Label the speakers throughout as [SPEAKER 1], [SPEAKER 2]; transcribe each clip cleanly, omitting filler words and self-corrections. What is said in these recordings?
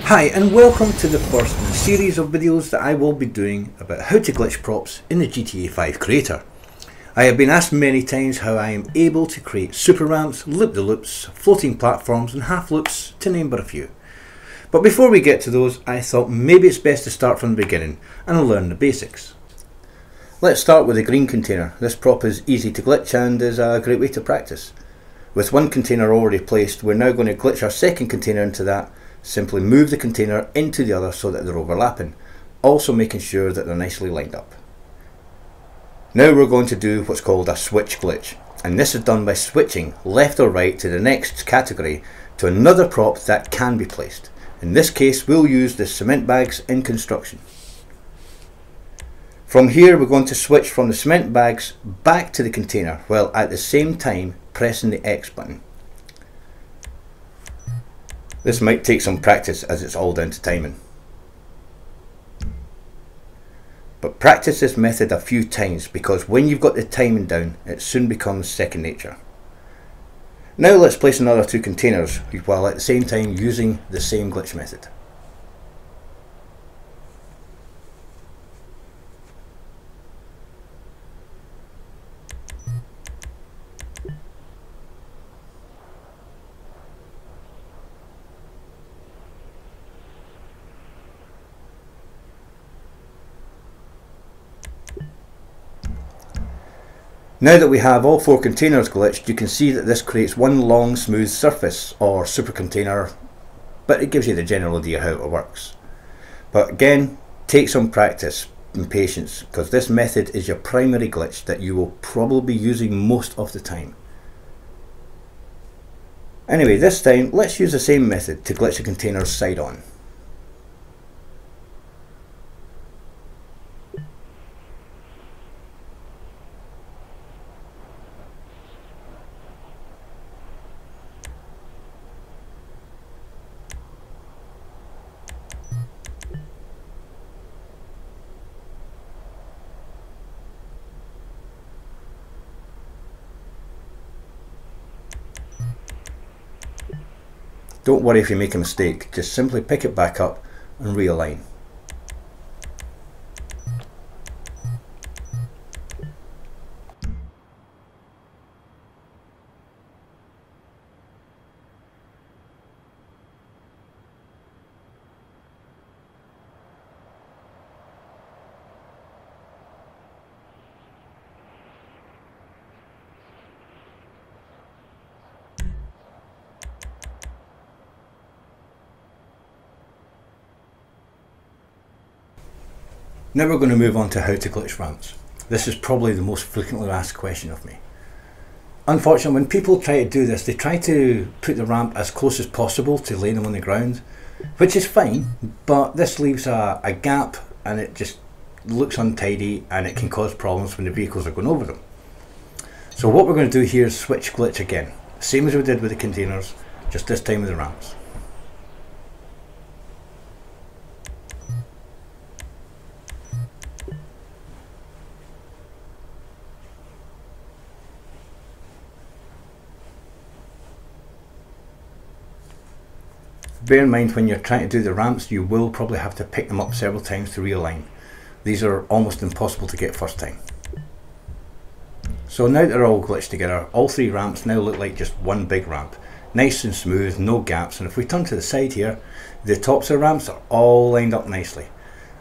[SPEAKER 1] Hi and welcome to the first in a series of videos that I will be doing about how to glitch props in the GTA5 creator. I have been asked many times how I am able to create super ramps, loop-the-loops, floating platforms and half loops, to name but a few. But before we get to those, I thought maybe it's best to start from the beginning and learn the basics. Let's start with the green container. This prop is easy to glitch and is a great way to practice. With one container already placed, we're now going to glitch our second container into that. Simply move the container into the other so that they're overlapping, also making sure that they're nicely lined up. Now we're going to do what's called a switch glitch, and this is done by switching left or right to the next category to another prop that can be placed. In this case we'll use the cement bags in construction. From here we're going to switch from the cement bags back to the container while at the same time pressing the X button. This might take some practice as it's all down to timing. But practice this method a few times because when you've got the timing down, it soon becomes second nature. Now let's place another two containers while at the same time using the same glitch method. Now that we have all four containers glitched, you can see that this creates one long smooth surface or super container, but it gives you the general idea how it works. But again, take some practice and patience because this method is your primary glitch that you will probably be using most of the time. Anyway, this time let's use the same method to glitch the containers side on. Don't worry if you make a mistake, just simply pick it back up and realign. Now we're going to move on to how to glitch ramps. This is probably the most frequently asked question of me. Unfortunately, when people try to do this, they try to put the ramp as close as possible to laying them on the ground, which is fine, but this leaves a gap and it just looks untidy and it can cause problems when the vehicles are going over them. So what we're going to do here is switch glitch again, same as we did with the containers, just this time with the ramps. Bear in mind when you're trying to do the ramps, you will probably have to pick them up several times to realign. These are almost impossible to get first time. So now they're all glitched together, all three ramps now look like just one big ramp. Nice and smooth, no gaps, and if we turn to the side here, the tops of the ramps are all lined up nicely.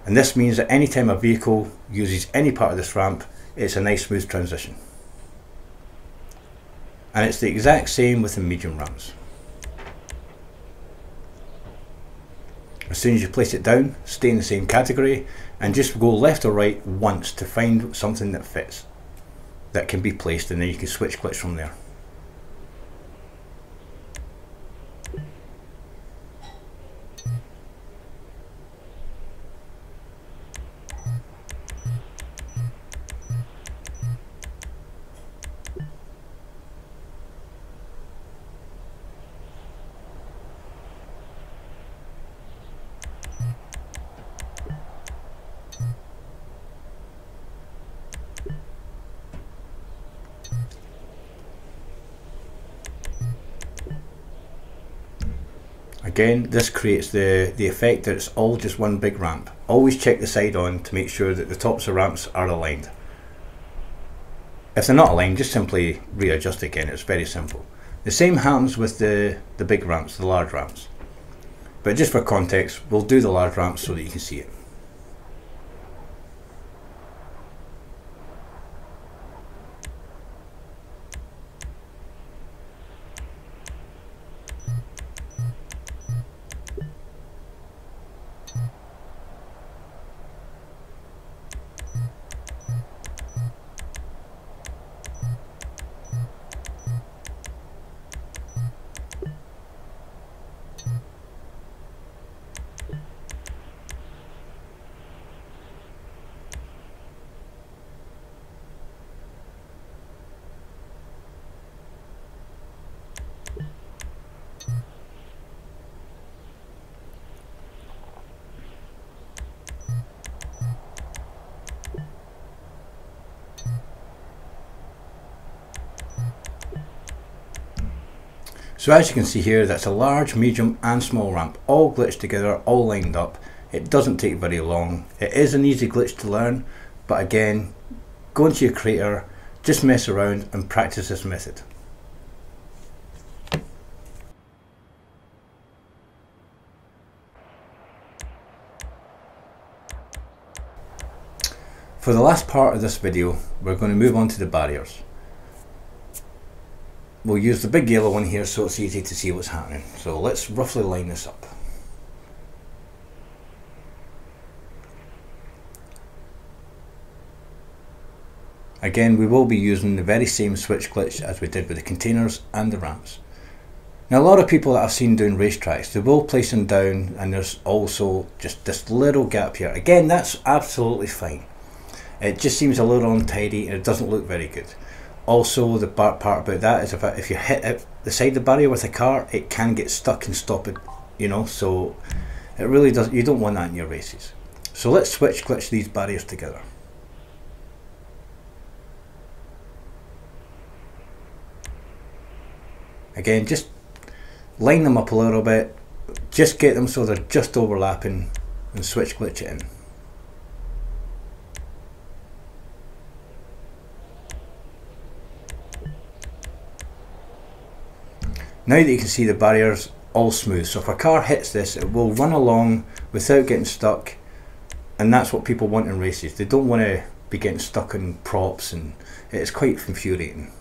[SPEAKER 1] And this means that anytime a vehicle uses any part of this ramp, it's a nice smooth transition. And it's the exact same with the medium ramps. As soon as you place it down, stay in the same category and just go left or right once to find something that fits, that can be placed, and then you can switch glitch from there. Again, this creates the effect that it's all just one big ramp. Always check the side on to make sure that the tops of ramps are aligned. If they're not aligned, just simply readjust again. It's very simple. The same happens with the big ramps, the large ramps. But just for context, we'll do the large ramps so that you can see it. So as you can see here, that's a large, medium and small ramp, all glitched together, all lined up. It doesn't take very long. It is an easy glitch to learn, but again, go into your creator, just mess around and practice this method. For the last part of this video, we're going to move on to the barriers. We'll use the big yellow one here so it's easy to see what's happening. So let's roughly line this up. Again, we will be using the very same switch glitch as we did with the containers and the ramps. Now a lot of people that I've seen doing racetracks, they will place them down and there's also just this little gap here. Again, that's absolutely fine. It just seems a little untidy and it doesn't look very good. Also, the part about that is if you hit the side of the barrier with a car, it can get stuck and stop it, you know, so it really does, you don't want that in your races. So let's switch glitch these barriers together. Again, just line them up a little bit, just get them so they're just overlapping and switch glitch it in. Now that you can see the barriers all smooth, so if a car hits this, it will run along without getting stuck, and that's what people want in races. They don't want to be getting stuck in props, and it's quite infuriating.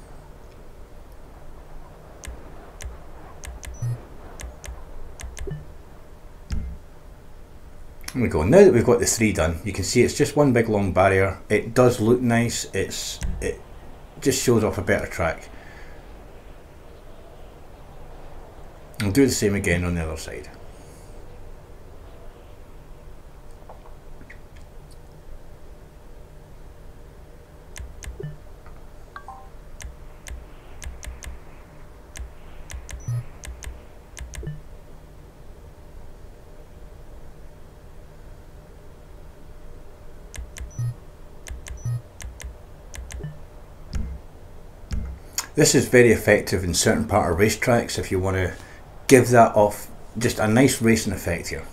[SPEAKER 1] There we go. Now that we've got the three done, you can see it's just one big long barrier. It does look nice. It just shows off a better track. I'll do the same again on the other side. This is very effective in certain part of racetracks if you want to give that off just a nice racing effect here.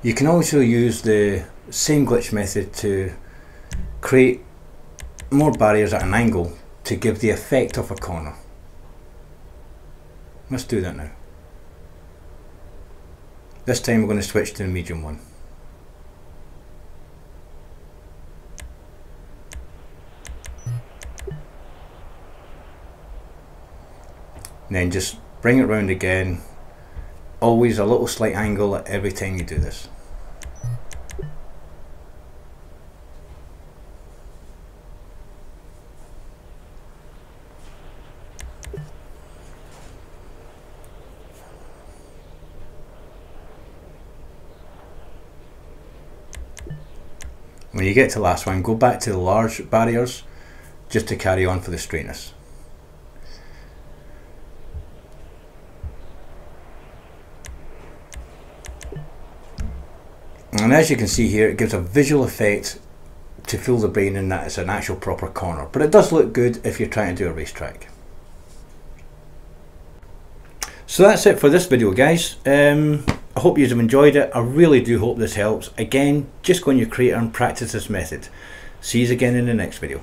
[SPEAKER 1] You can also use the same glitch method to create more barriers at an angle to give the effect of a corner. Let's do that now. This time we're going to switch to the medium one. And then just bring it round again, always a little slight angle at every time you do this. When you get to the last one, go back to the large barriers just to carry on for the straightness. And as you can see here, it gives a visual effect to fool the brain in that it's an actual proper corner. But it does look good if you're trying to do a racetrack. So that's it for this video, guys. I hope you have enjoyed it. I really do hope this helps. Again, just go on your creator and practice this method. See you again in the next video.